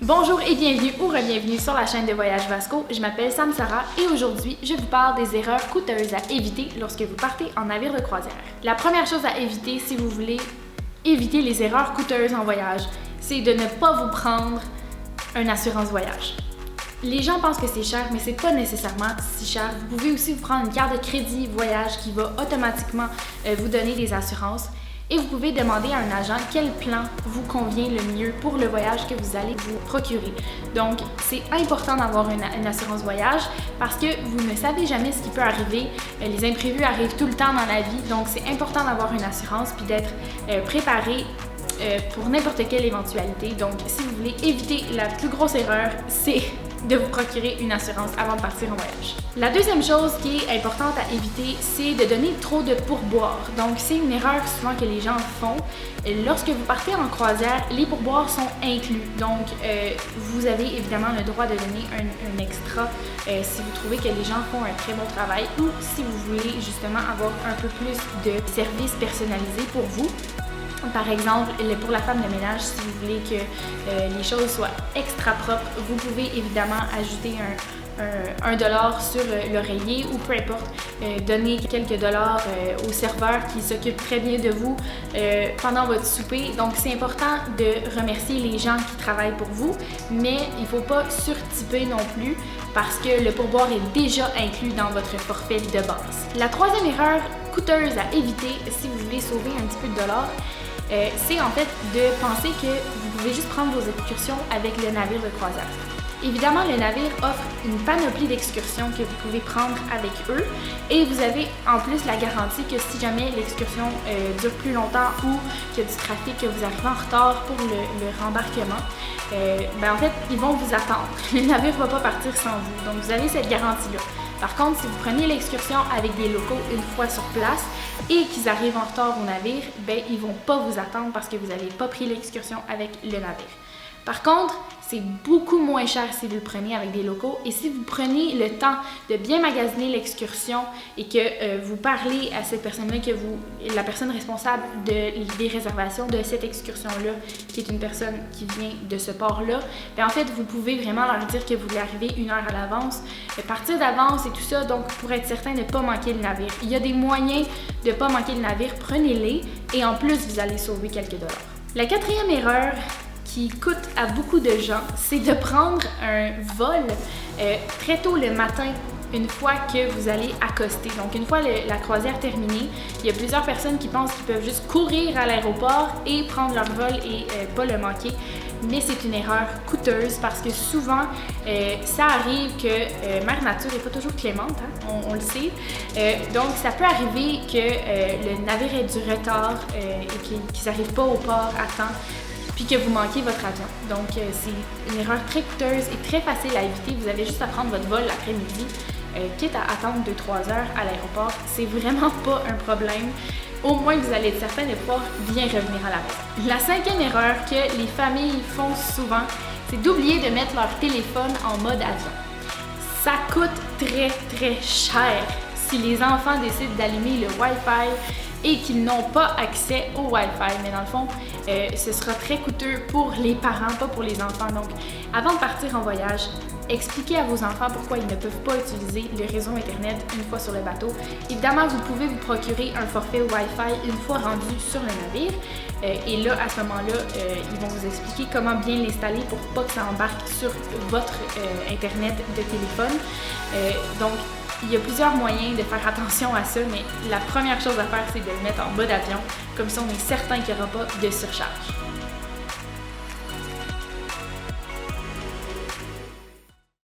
Bonjour et bienvenue ou re-bienvenue sur la chaîne de Voyage Vasco. Je m'appelle Samsara et aujourd'hui, je vous parle des erreurs coûteuses à éviter lorsque vous partez en navire de croisière. La première chose à éviter si vous voulez éviter les erreurs coûteuses en voyage, c'est de ne pas vous prendre une assurance voyage. Les gens pensent que c'est cher, mais c'est pas nécessairement si cher. Vous pouvez aussi vous prendre une carte de crédit voyage qui va automatiquement vous donner des assurances. Et vous pouvez demander à un agent quel plan vous convient le mieux pour le voyage que vous allez vous procurer. Donc, c'est important d'avoir une assurance voyage parce que vous ne savez jamais ce qui peut arriver. Les imprévus arrivent tout le temps dans la vie, donc c'est important d'avoir une assurance puis d'être préparé pour n'importe quelle éventualité. Donc, si vous voulez éviter la plus grosse erreur, c'est de vous procurer une assurance avant de partir en voyage. La deuxième chose qui est importante à éviter, c'est de donner trop de pourboires. Donc, c'est une erreur souvent que les gens font. Lorsque vous partez en croisière, les pourboires sont inclus. Donc, vous avez évidemment le droit de donner un extra si vous trouvez que les gens font un très bon travail ou si vous voulez justement avoir un peu plus de services personnalisés pour vous. Par exemple, pour la femme de ménage, si vous voulez que les choses soient extra propres, vous pouvez évidemment ajouter un dollar sur l'oreiller ou peu importe, donner quelques dollars au serveur qui s'occupe très bien de vous pendant votre souper. Donc, c'est important de remercier les gens qui travaillent pour vous, mais il ne faut pas surtiper non plus parce que le pourboire est déjà inclus dans votre forfait de base. La troisième erreur coûteuse à éviter si vous voulez sauver un petit peu de dollars, c'est en fait de penser que vous pouvez juste prendre vos excursions avec le navire de croisière. Évidemment, le navire offre une panoplie d'excursions que vous pouvez prendre avec eux et vous avez en plus la garantie que si jamais l'excursion dure plus longtemps ou qu'il y a du trafic, que vous arrivez en retard pour le rembarquement, en fait, ils vont vous attendre. Le navire ne va pas partir sans vous, donc vous avez cette garantie-là. Par contre, si vous prenez l'excursion avec des locaux une fois sur place et qu'ils arrivent en retard au navire, ils ne vont pas vous attendre parce que vous n'avez pas pris l'excursion avec le navire. Par contre, c'est beaucoup moins cher si vous le prenez avec des locaux et si vous prenez le temps de bien magasiner l'excursion et que vous parlez à cette personne-là, la personne responsable des réservations de cette excursion-là, qui est une personne qui vient de ce port-là, en fait, vous pouvez vraiment leur dire que vous voulez arriver 1 heure à l'avance, partir d'avance et tout ça, donc pour être certain de ne pas manquer le navire. Il y a des moyens de ne pas manquer le navire, prenez-les et en plus, vous allez sauver quelques dollars. La quatrième erreur qui coûte à beaucoup de gens, c'est de prendre un vol très tôt le matin une fois que vous allez accoster. Donc, une fois la croisière terminée, il y a plusieurs personnes qui pensent qu'ils peuvent juste courir à l'aéroport et prendre leur vol et pas le manquer. Mais c'est une erreur coûteuse parce que souvent, ça arrive que Mère Nature n'est pas toujours clémente, hein? On le sait. Donc, ça peut arriver que le navire ait du retard et qu'ils n'arrivent pas au port à temps, puis que vous manquez votre avion. Donc, c'est une erreur très coûteuse et très facile à éviter. Vous avez juste à prendre votre vol l'après-midi, quitte à attendre 2-3 heures à l'aéroport. C'est vraiment pas un problème. Au moins, vous allez être certain de pouvoir bien revenir à la maison. La cinquième erreur que les familles font souvent, c'est d'oublier de mettre leur téléphone en mode avion. Ça coûte très, très cher si les enfants décident d'allumer le Wi-Fi et qu'ils n'ont pas accès au Wi-Fi. Mais dans le fond, ce sera très coûteux pour les parents, pas pour les enfants. Donc, avant de partir en voyage, expliquez à vos enfants pourquoi ils ne peuvent pas utiliser le réseau Internet une fois sur le bateau. Évidemment, vous pouvez vous procurer un forfait Wi-Fi une fois rendu sur le navire. Et là, à ce moment-là, ils vont vous expliquer comment bien l'installer pour pas que ça embarque sur votre Internet de téléphone. Donc, il y a plusieurs moyens de faire attention à ça, mais la première chose à faire, c'est de le mettre en mode avion. Comme ça, on est certain qu'il n'y aura pas de surcharge.